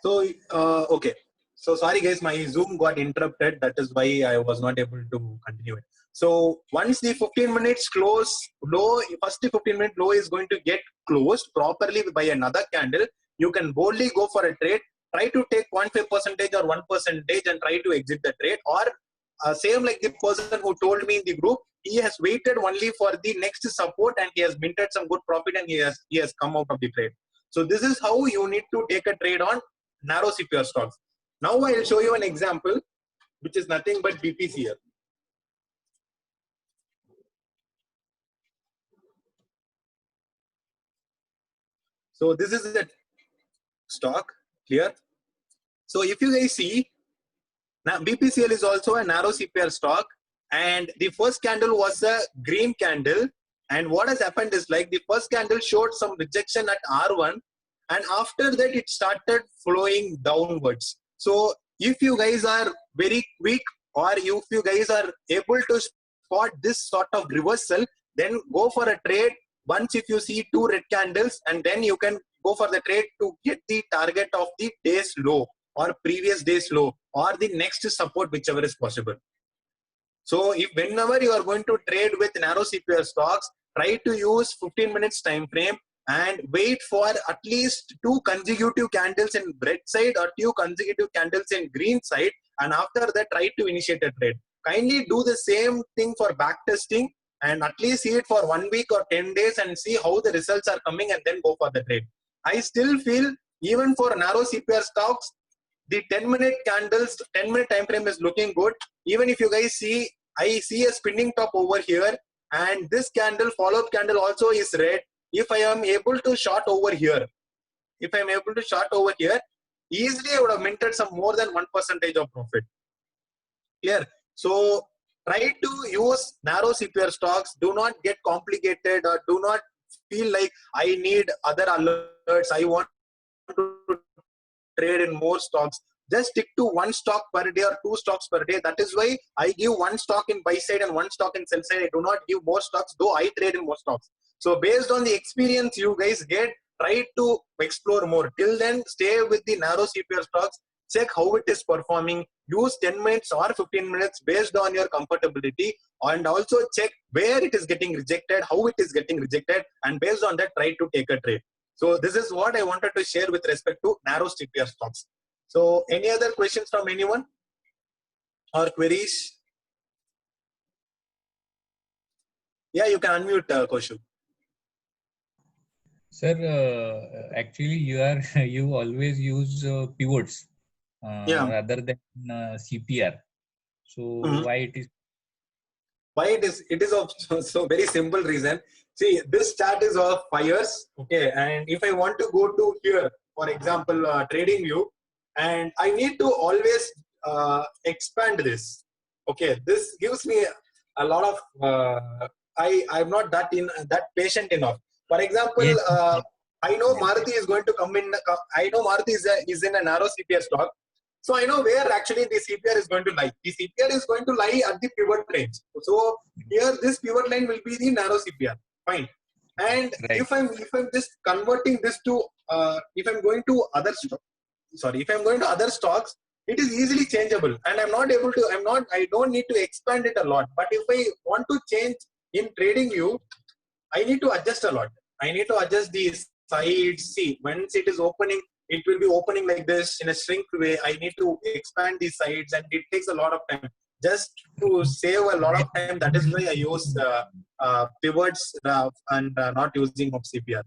So, okay. So sorry guys, my Zoom got interrupted. That is why I was not able to continue it. So once the 15 minutes close low, first the 15 minute low is going to get closed properly by another candle. You can boldly go for a trade. Try to take 0.5% or 1% and try to exit the trade. Or same like the person who told me in the group, he has waited only for the next support and he has minted some good profit and he has come out of the trade. So this is how you need to take a trade on narrow CPR stocks. Now I'll show you an example, which is nothing but BPCL. So this is the stock here. So if you guys see, now BPCL is also a narrow CPR stock, and the first candle was a green candle. And what has happened is like the first candle showed some rejection at R1, and after that it started flowing downwards. So if you guys are very quick, or if you guys are able to spot this sort of reversal, then go for a trade. Once if you see two red candles, and then you can go for the trade to get the target of the day's low or previous day's low or the next support, whichever is possible. So if whenever you are going to trade with narrow CPR stocks, try to use 15 minutes time frame and wait for at least 2 consecutive candles in red side or 2 consecutive candles in green side, and after that try to initiate a trade. Kindly do the same thing for back testing and at least see it for 1 week or 10 days and see how the results are coming, and then go for the trade. I still feel even for narrow CPR stocks, the 10-minute candles, 10-minute time frame is looking good. Even if you guys see, I see a spinning top over here, and this candle, follow-up candle also is red. If I am able to short over here, easily I would have minted some more than 1% of profit. Clear? So try to use narrow CPR stocks. Do not get complicated, or do not feel like I need other alerts. I want to trade in more stocks. Just stick to one stock per day or 2 stocks per day. That is why I give one stock in buy side and one stock in sell side. I do not give more stocks, though I trade in more stocks. So based on the experience you guys get, try to explore more. Till then, stay with the narrow CPR stocks. Check how it is performing. Use 10 minutes or 15 minutes based on your comfortability, and also check where it is getting rejected, how it is getting rejected, and based on that, try to take a trade. So this is what I wanted to share with respect to narrow CPR stocks. So any other questions from anyone or queries? Yeah, you can unmute, Koshu. Sir, actually you always use pivots rather than CPR. So why it is of so very simple reason. See, this chart is of 5 years, okay, and if I want to go to here, for example, trading view, and I need to always expand this. Okay, this gives me a lot of I'm not that patient enough. For example, yes. I know Maruti is going to come in. I know Maruti is in a narrow CPR stock. So I know where actually the CPR is going to lie. The CPR is going to lie at the pivot range. So here this pivot line will be the narrow CPR. Fine. And Right. if I'm just converting this to if I'm going to other stocks, it is easily changeable, and I don't need to expand it a lot. But if I want to change in trading view, I need to adjust a lot. I need to adjust the sides. See, once it is opening, it will be opening like this in a shrink way. I need to expand the sides, and it takes a lot of time. Just to save a lot of time, that is why I use pivots and not using of CPR.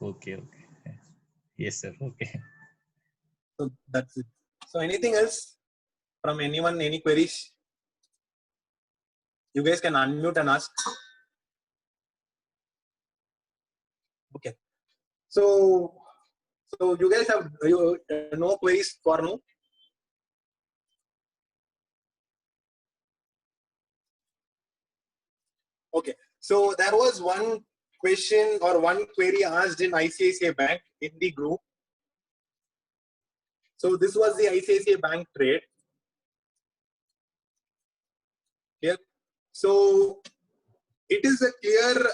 Okay. Yes, sir. Okay. So that's it. So anything else from anyone? Any queries? You guys can unmute and ask. Okay. So you guys have no queries for now? Okay. So there was one question or one query asked in ICICI Bank in the group. So this was the ICICI Bank trade. Here. So it is a clear.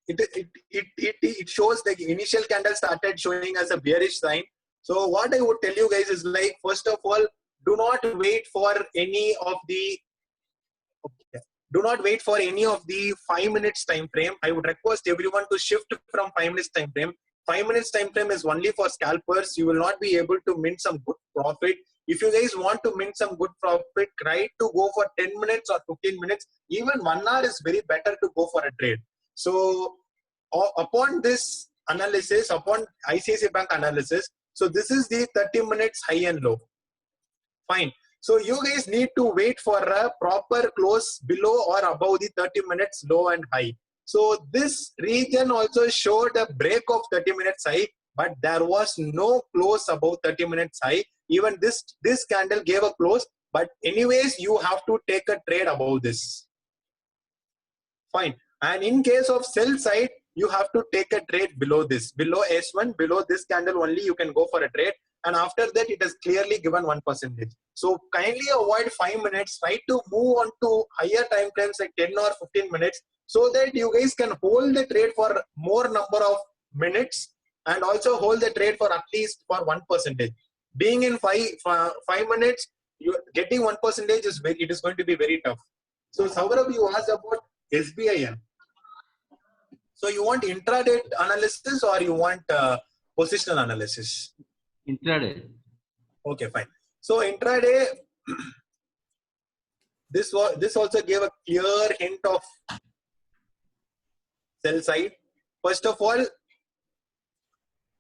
It shows the initial candle started showing as a bearish sign. So what I would tell you guys is like, first of all, do not wait for any of the 5 minutes time frame. I would request everyone to shift from 5 minutes time frame. 5 minutes time frame is only for scalpers. You will not be able to mint some good profit. If you guys want to mint some good profit, try to go for 10 minutes or 15 minutes. Even 1 hour is very better to go for a trade. So upon this analysis, upon ICICI Bank analysis, so this is the 30 minutes high and low. Fine. So you guys need to wait for a proper close below or above the 30 minutes low and high. So this region also showed a break of 30 minutes high, but there was no close above 30 minutes high. Even this candle gave a close, but anyways, you have to take a trade above this. Fine. And in case of sell side, you have to take a trade below this, below S1, below this candle only you can go for a trade. And after that, it has clearly given 1%. So kindly avoid 5 minutes. Try to move on to higher time frames like 10 or 15 minutes, so that you guys can hold the trade for more number of minutes and also hold the trade for at least for 1%. Being in 5 minutes, you getting 1% it is going to be very tough. So Saurabh, you asked about SBIN. So you want intraday analysis or you want positional analysis? Intraday. Okay, fine. So intraday, this also gave a clear hint of sell side. First of all,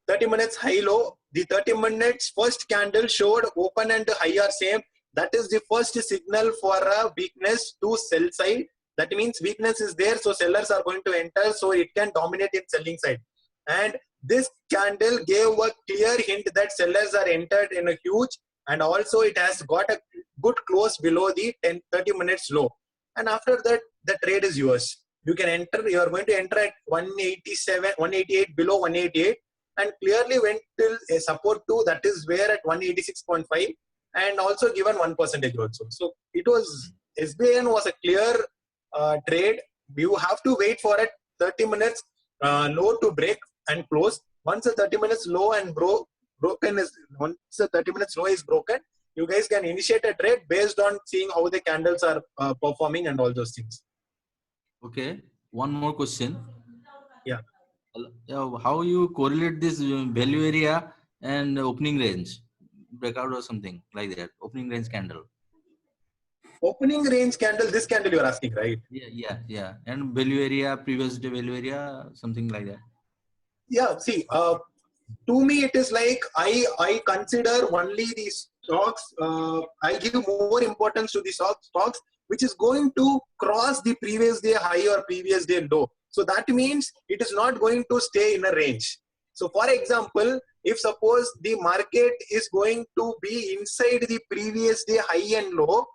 30 minutes high low. The 30 minutes first candle showed open and high are same. That is the first signal for a weakness to sell side. That means weakness is there, so sellers are going to enter, so it can dominate in selling side. And this candle gave a clear hint that sellers are entered in a huge, and also it has got a good close below the 30 minutes low. And after that, the trade is yours. You can enter, you are going to enter at 187, 188, below 188, and clearly went till a support 2, that is where at 186.5, and also given 1% also. So it was, SBIN was a clear trade. You have to wait for it 30 minutes low to break and close. Once the 30 minutes low and broken is, once the 30 minutes low is broken, you guys can initiate a trade based on seeing how the candles are performing and all those things. Okay, one more question. Yeah. How you correlate this value area and opening range breakout or something like that? Opening range candle. Opening range candle, this candle you are asking, right? Yeah. And value area, previous day value area, something like that. Yeah, see, to me it is like I consider only these stocks, I give more importance to the stocks which is going to cross the previous day high or previous day low. So that means it is not going to stay in a range. So for example, if suppose the market is going to be inside the previous day high and low,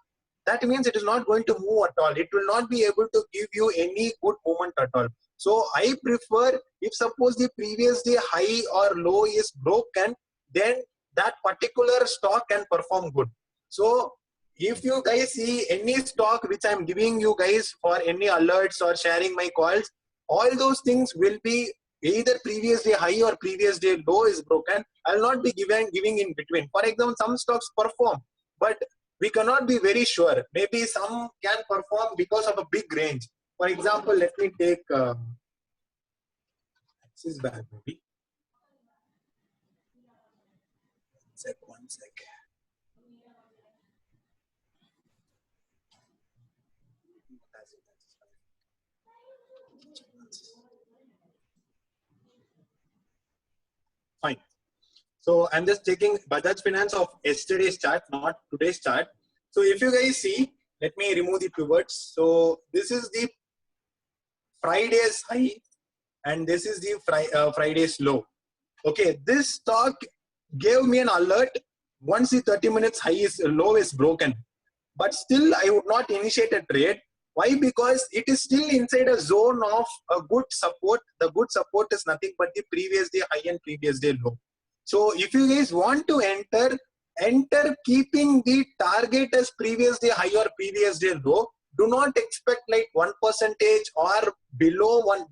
that means it is not going to move at all. It will not be able to give you any good movement at all. So I prefer, if suppose the previous day high or low is broken, then that particular stock can perform good. So if you guys see any stock which I'm giving you guys for any alerts or sharing my calls, all those things will be either previous day high or previous day low is broken. I'll not be giving in between. For example, some stocks perform, but we cannot be very sure. Maybe some can perform because of a big range. For example, let me take Axis Bank maybe. One sec. Fine. So I'm just taking Bajaj Finance of yesterday's chart, not today's chart. So if you guys see, let me remove the pivots. So this is the Friday's high and this is the Friday's low. Okay, this stock gave me an alert once the 30 minutes high is low is broken. But still I would not initiate a trade. Why? Because it is still inside a zone of a good support. The good support is nothing but the previous day high and previous day low. So if you guys want to enter keeping the target as previous day high or previous day low. Do not expect like 1% or below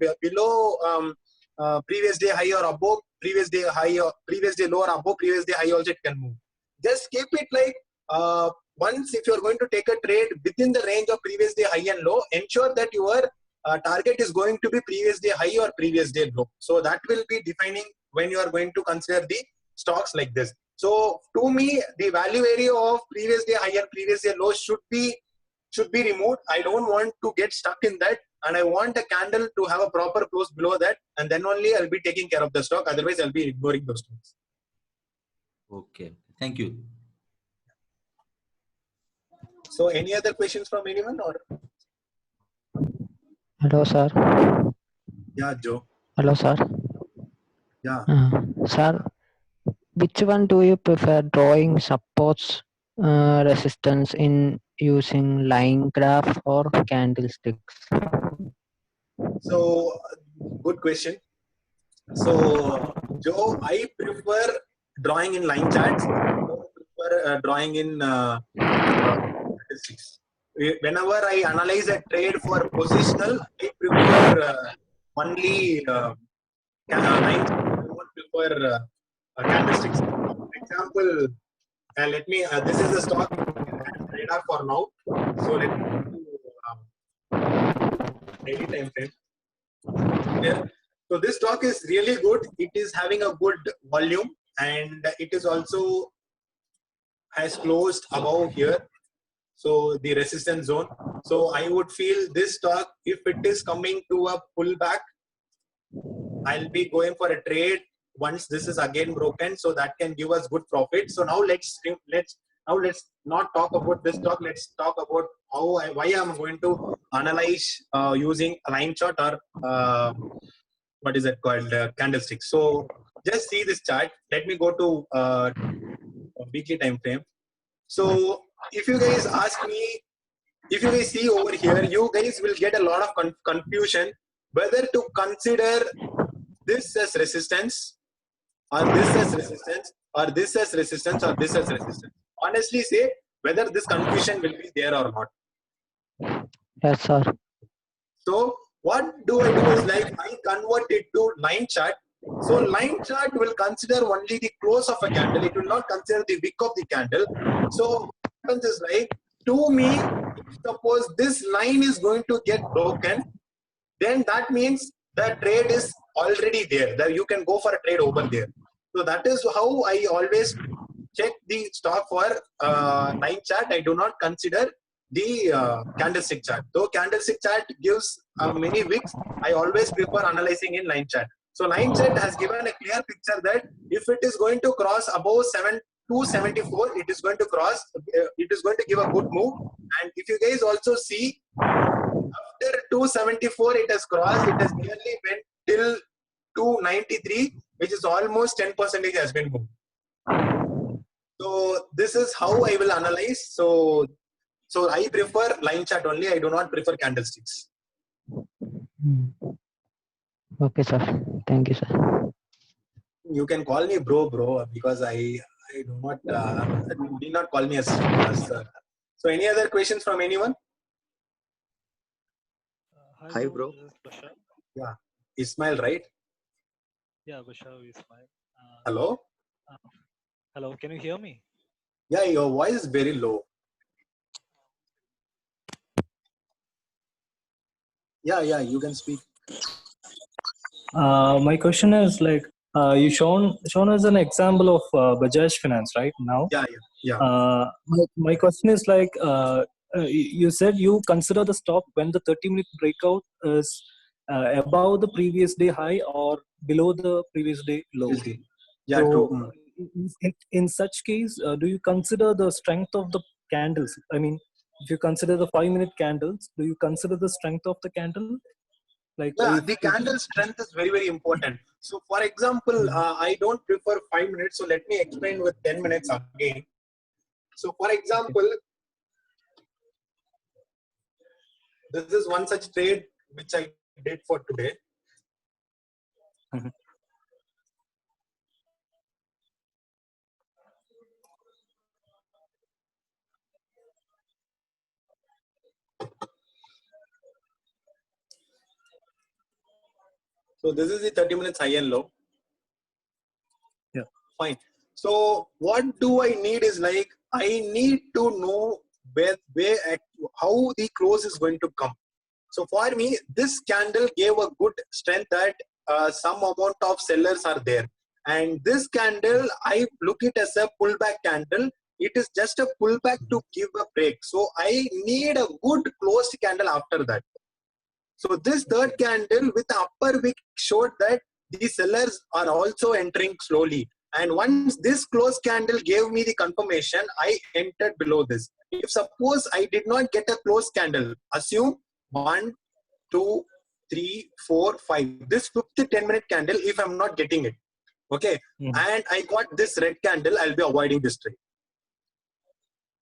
previous day high or above previous day high or previous day low or above previous day high also it can move. Just keep it like once if you're going to take a trade within the range of previous day high and low, ensure that your target is going to be previous day high or previous day low. So that will be defining when you are going to consider the stocks like this. So to me, the value area of previous day high and previous day low should be removed. I don't want to get stuck in that, and I want a candle to have a proper close below that, and then only I'll be taking care of the stock. Otherwise, I'll be ignoring those stocks. Okay. Thank you. So, any other questions from anyone? Or Hello, sir. yeah, Joe. Hello, sir. Yeah. Sir, which one do you prefer, drawing supports resistance in using line graph or candlesticks? So, good question. So, Joe, I prefer drawing in line charts. I don't prefer drawing in statistics. Whenever I analyze a trade for positional, I prefer only line charts. I don't prefer candlesticks. For example, let me. This is the stock radar for now. So let me go to daily time frame. Here. So this stock is really good. It is having a good volume, and it is also has closed above here. So the resistance zone. So I would feel this stock, if it is coming to a pullback, I'll be going for a trade once this is again broken. So that can give us good profit. So now let's not talk about this stock. Let's talk about why I'm going to analyze using a line chart or what is it called, candlestick. So just see this chart. Let me go to weekly time frame. So if you guys ask me, if you guys see over here, you guys will get a lot of confusion whether to consider this as resistance or this as resistance or this as resistance or this as resistance. Honestly say whether this confusion will be there or not. Yes, sir. So what do I do is like I convert it to line chart. So line chart will consider only the close of a candle. It will not consider the wick of the candle. So what happens is like, to me, if suppose this line is going to get broken, then that means the trade is already there. That you can go for a trade over there. So that is how I always check the stock for line chart. I do not consider the candlestick chart. Though candlestick chart gives many wicks, I always prefer analyzing in line chart. So line chart has given a clear picture that if it is going to cross above 274, it is going to cross. It is going to give a good move. And if you guys also see, after 274, it has crossed. It has nearly went till 293, which is almost 10% has been moved. So this is how I will analyze. So I prefer line chart only. I do not prefer candlesticks. Okay, sir. Thank you, sir. You can call me bro, because I do not do not call me as sir. So any other questions from anyone? Hi, bro. This is Bashar. Yeah, Ismail, right? Yeah, Bashar Ismail. Hello. Hello, can you hear me? Yeah, your voice is very low. Yeah, you can speak. My question is like you shown as an example of Bajaj Finance right now. Yeah. My question is like you said you consider the stock when the 30-minute breakout is above the previous day high or below the previous day low. Yeah, so, true. In such case, do you consider the strength of the candles? I mean, if you consider the 5-minute candles, do you consider the strength of the candle? Like Yeah, the candle strength is very, very important. So for example, I don't prefer 5 minutes. So let me explain with 10 minutes again. So for example, this is one such trade which I did for today. So this is the 30 minutes high and low. Fine. So what do I need is like, I need to know how the close is going to come. So for me, this candle gave a good strength that some amount of sellers are there. And this candle, I look it as a pullback candle. It is just a pullback to give a break. So I need a good closed candle after that. So this third candle with the upper wick showed that the sellers are also entering slowly. And once this closed candle gave me the confirmation, I entered below this. If suppose I did not get a closed candle, assume 1, 2, 3, 4, 5. This fifth 10-minute candle, if I'm not getting it, okay, and I got this red candle, I'll be avoiding this trade.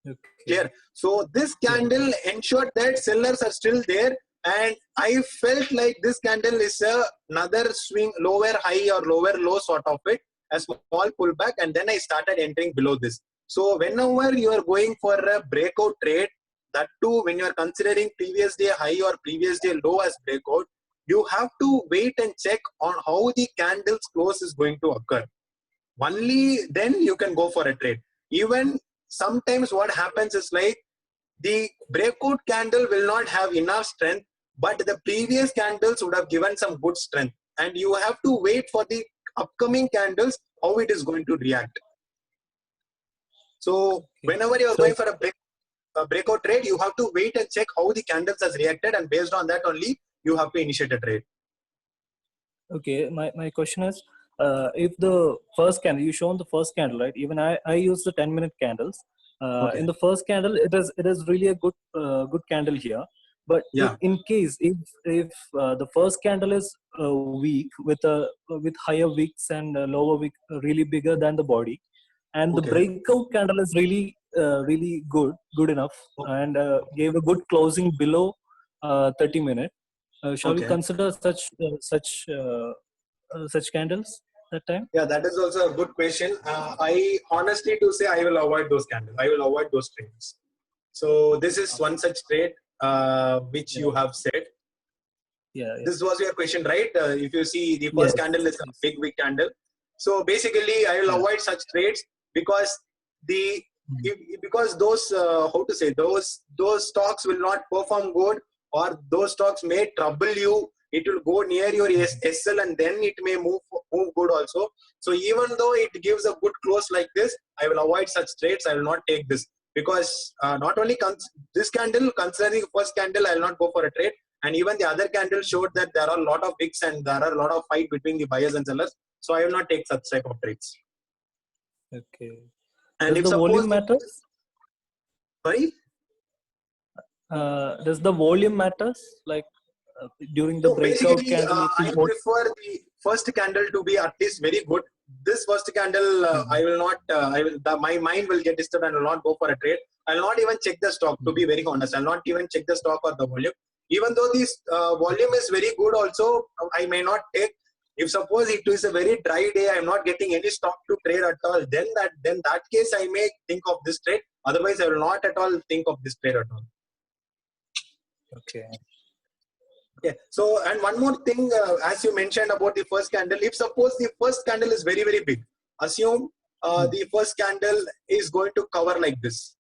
Okay. Clear? So this candle ensured that sellers are still there, and I felt like this candle is another swing, lower high or lower low sort of it, a small pullback, and then I started entering below this. So whenever you are going for a breakout trade, that too when you are considering previous day high or previous day low as breakout, you have to wait and check on how the candle's close is going to occur. Only then you can go for a trade. Even sometimes what happens is like the breakout candle will not have enough strength, but the previous candles would have given some good strength, and you have to wait for the upcoming candles how it is going to react. So whenever you are going for a breakout trade, you have to wait and check how the candles has reacted, and based on that only you have to initiate a trade. Okay, my question is, if the first candle, you shown the first candle, right? Even I use the 10-minute candles. In the first candle, it is really a good candle here. But in case if the first candle is weak with higher wicks and lower wick really bigger than the body, and the breakout candle is really really good enough and gave a good closing below 30 minutes. Shall we consider such candles that time? Yeah, that is also a good question. I honestly to say I will avoid those candles. I will avoid those trades. So this is one such trade which you have said. This was your question, right? If you see the first candle is a big wick candle. So basically I will avoid such trades because because those how to say, those stocks will not perform good, or those stocks may trouble you. It will go near your SL and then it may move good also. So even though it gives a good close like this, I will avoid such trades. I will not take this because not only this candle, considering first candle, I will not go for a trade. And even the other candle showed that there are a lot of wicks and there are a lot of fight between the buyers and sellers. So I will not take such type of trades. Okay. And does the volume matters? Sorry? Does the volume matters? Like during the breakout candle? I prefer the first candle to be at least very good. This first candle, I will not. My mind will get disturbed and will not go for a trade. I will not even check the stock. To be very honest, I will not even check the stock or the volume. Even though this volume is very good, also I may not take. If suppose it is a very dry day, I am not getting any stock to trade at all. Then that case I may think of this trade. Otherwise, I will not at all think of this trade at all. Okay. Yeah. So, and one more thing, as you mentioned about the first candle, if suppose the first candle is very, very big, assume the first candle is going to cover like this.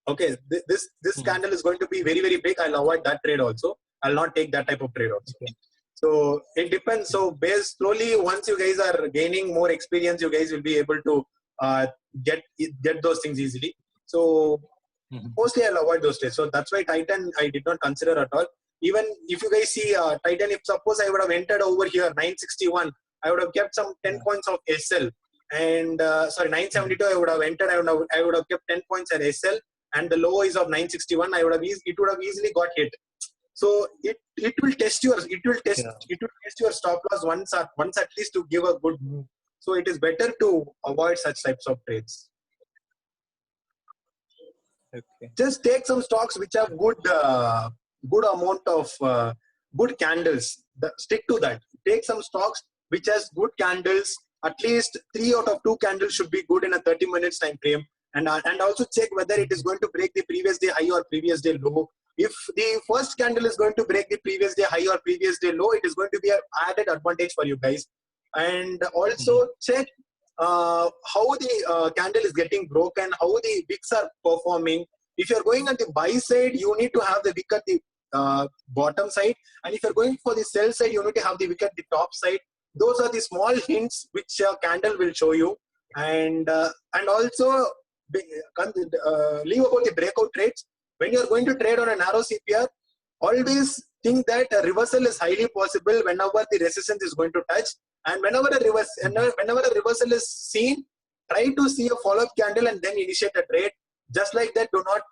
Okay, this candle is going to be very, very big. I'll avoid that trade also. I'll not take that type of trade also. Okay. So it depends. So slowly, once you guys are gaining more experience, you guys will be able to get those things easily. So mostly I'll avoid those trades. So that's why Titan I did not consider at all. Even if you guys see Titan, if suppose I would have entered over here 961, I would have kept some 10 points of SL. And sorry, 972 I would have entered. I would have kept 10 points at SL, and the low is of 961. It would have easily got hit. So it will test your your stop loss once at least to give a good move. So it is better to avoid such types of trades. Okay. Just take some stocks which have good amount of good candles. Stick to that. Take some stocks which has good candles. At least 3 out of 2 candles should be good in a 30 minutes time frame. And also check whether it is going to break the previous day high or previous day low. If the first candle is going to break the previous day high or previous day low, it is going to be an added advantage for you guys. And also check how the candle is getting broken, how the wicks are performing. If you're going on the buy side, you need to have the wick at the bottom side, and if you're going for the sell side, you need to have the wick at the top side. Those are the small hints which a candle will show you. And also leave about the breakout trades. When you're going to trade on a narrow CPR, always think that a reversal is highly possible whenever the resistance is going to touch, and whenever a reversal is seen, try to see a follow-up candle and then initiate a trade. Just like that, do not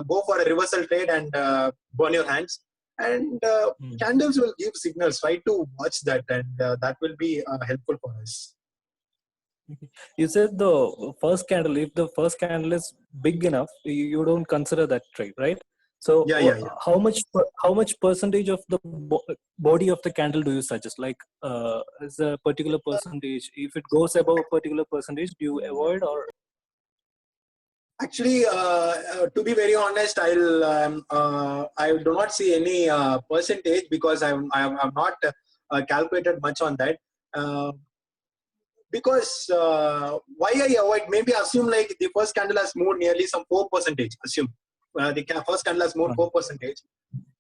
go for a reversal trade and burn your hands. And candles will give signals. Try to watch that, and that will be helpful for us. You said the first candle, if the first candle is big enough, you don't consider that trade, right? So Yeah. how much percentage of the body of the candle do you suggest? Like is a particular percentage? If it goes above a particular percentage, do you avoid or? Actually, to be very honest, I do not see any percentage, because I have not calculated much on that. Because why I avoid, maybe assume like the first candle has moved nearly some 4%. Assume the first candle has moved 4%.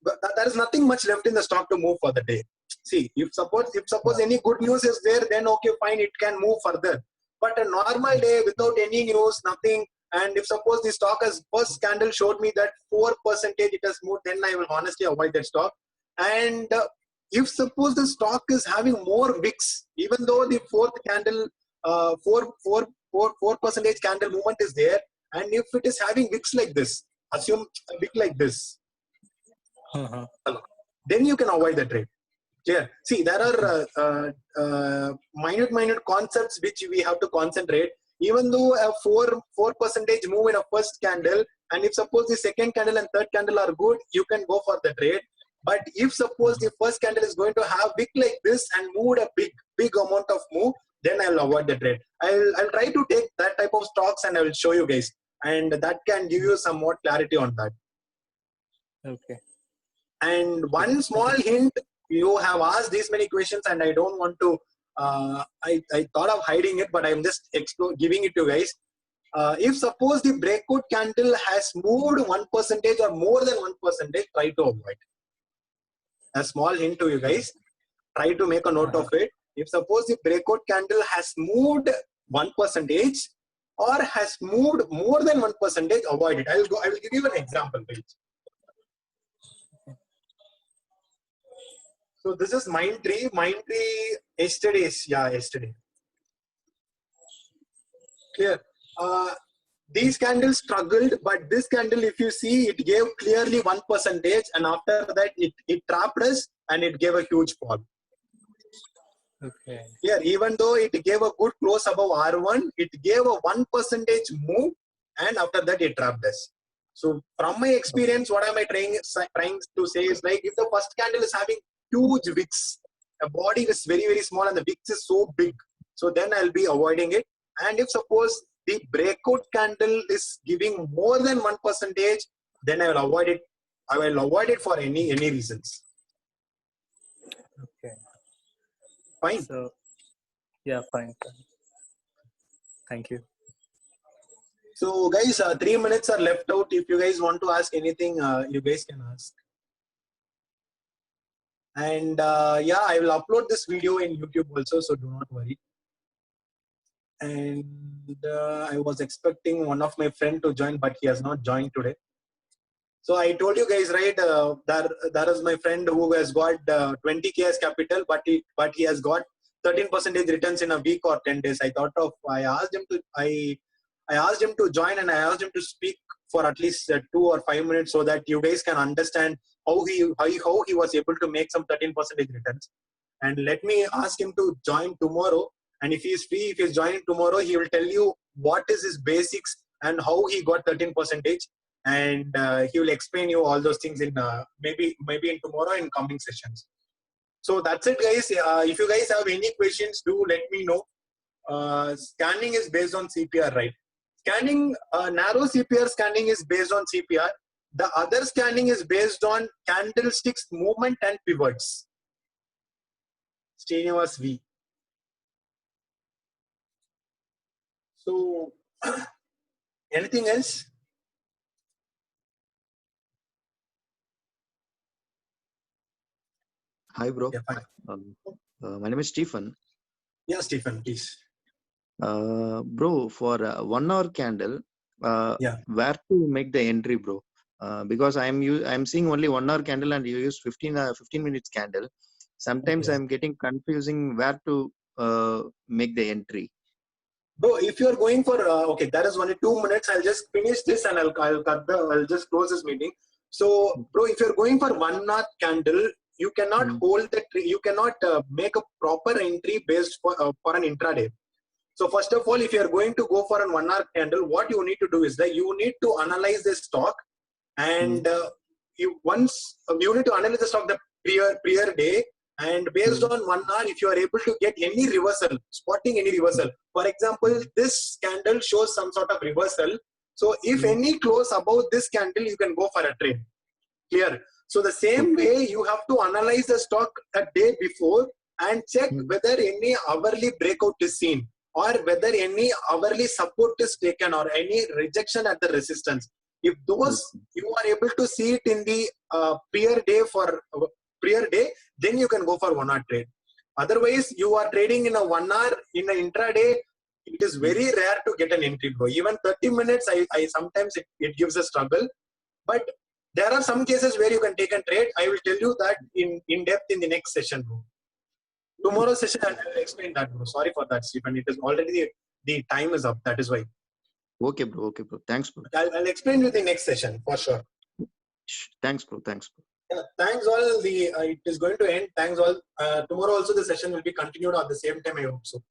But there is nothing much left in the stock to move for the day. See, if suppose any good news is there, then okay, fine, it can move further. But a normal day without any news, nothing, and if suppose the stock has first candle showed me that 4% it has moved, then I will honestly avoid that stock. And if suppose the stock is having more wicks, even though the fourth candle, 4% candle movement is there, and if it is having wicks like this, assume a wick like this, then you can avoid the trade. Clear? See, there are minute concepts which we have to concentrate. Even though a 4% move in a first candle, and if suppose the second candle and third candle are good, you can go for the trade. But if suppose the first candle is going to have wick like this and moved a big amount of move, then I'll avoid the trade. I'll try to take that type of stocks and I will show you guys, and that can give you some more clarity on that. Okay. And one small hint, you have asked these many questions, and I don't want to. I thought of hiding it, but I'm just giving it to you guys. If suppose the breakout candle has moved 1% or more than 1%, try to avoid. A small hint to you guys. Try to make a note of it. If suppose the breakout candle has moved 1% or has moved more than 1%, avoid it. I will give you an example, please. So this is Mindtree. Mindtree yesterday. Clear. These candles struggled, but this candle, if you see, it gave clearly 1%, and after that it trapped us and it gave a huge fall. Okay. Yeah, even though it gave a good close above R1, it gave a 1% move, and after that it trapped us. So from my experience, what am I trying to say is, like, if the first candle is having huge wicks, a body is very, very small and the wicks is so big, so then I'll be avoiding it. And if suppose the breakout candle is giving more than 1%, then I will avoid it. I will avoid it for any reasons. Okay. Fine. So, yeah, fine. Thank you. So guys, 3 minutes are left out. If you guys want to ask anything, you guys can ask. And yeah, I will upload this video in YouTube also, so do not worry. And I was expecting one of my friend to join, but he has not joined today. So I told you guys, right, that is my friend who has got 20K as capital, but he has got 13% returns in a week or 10 days. I asked him to join, and I asked him to speak for at least 2 or 5 minutes, so that you guys can understand how he was able to make some 13% returns. And let me ask him to join tomorrow. And if he is free, if he is joining tomorrow, he will tell you what is his basics and how he got 13%. And he will explain you all those things in maybe in tomorrow in coming sessions. So that's it, guys. If you guys have any questions, do let me know. Scanning is based on CPR, right? Scanning, narrow CPR scanning is based on CPR. The other scanning is based on candlesticks movement and pivots. Srinivas V. So anything else? Hi, bro. Yeah, fine. My name is Stephen. Yeah, Stephen, please. Bro, for 1 hour candle, Yeah. where to make the entry, bro? Because I'm seeing only 1 hour candle and you use 15 minutes candle. Sometimes Okay. I'm getting confusing where to make the entry. Bro, if you're going for okay, that is only 2 minutes. I'll just finish this and I'll just close this meeting. So, bro, if you're going for 1 hour candle, you cannot hold the tree. You cannot make a proper entry based for an intraday. So first of all, if you're going to go for an 1 hour candle, what you need to do is that you need to analyze the stock, and you need to analyze the stock the prior day, and based on 1 hour, if you are able to get any reversal, spotting any reversal. For example, this candle shows some sort of reversal. So if any close above this candle, you can go for a trade. Clear? So the same way, you have to analyze the stock a day before and check whether any hourly breakout is seen, or whether any hourly support is taken, or any rejection at the resistance. If those you are able to see it in the prior day, then you can go for 1 hour trade. Otherwise, you are trading in a 1 hour in an intraday. It is very rare to get an entry, bro. Even 30 minutes, I sometimes it gives a struggle. But there are some cases where you can take and trade. I will tell you that in depth in the next session, bro. Tomorrow's session, I will explain that, bro. Sorry for that, Stephen. It is already, the time is up. That is why. Okay, bro. Okay, bro. Thanks, bro. I'll explain you the next session for sure. Thanks, bro. Thanks, bro. Yeah, thanks all. It is going to end. Thanks all. Tomorrow also the session will be continued at the same time, I hope so.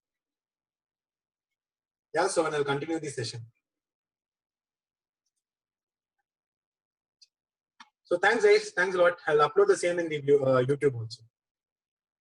Yeah, so I'll continue the session. So thanks guys. Thanks a lot. I'll upload the same in the YouTube also.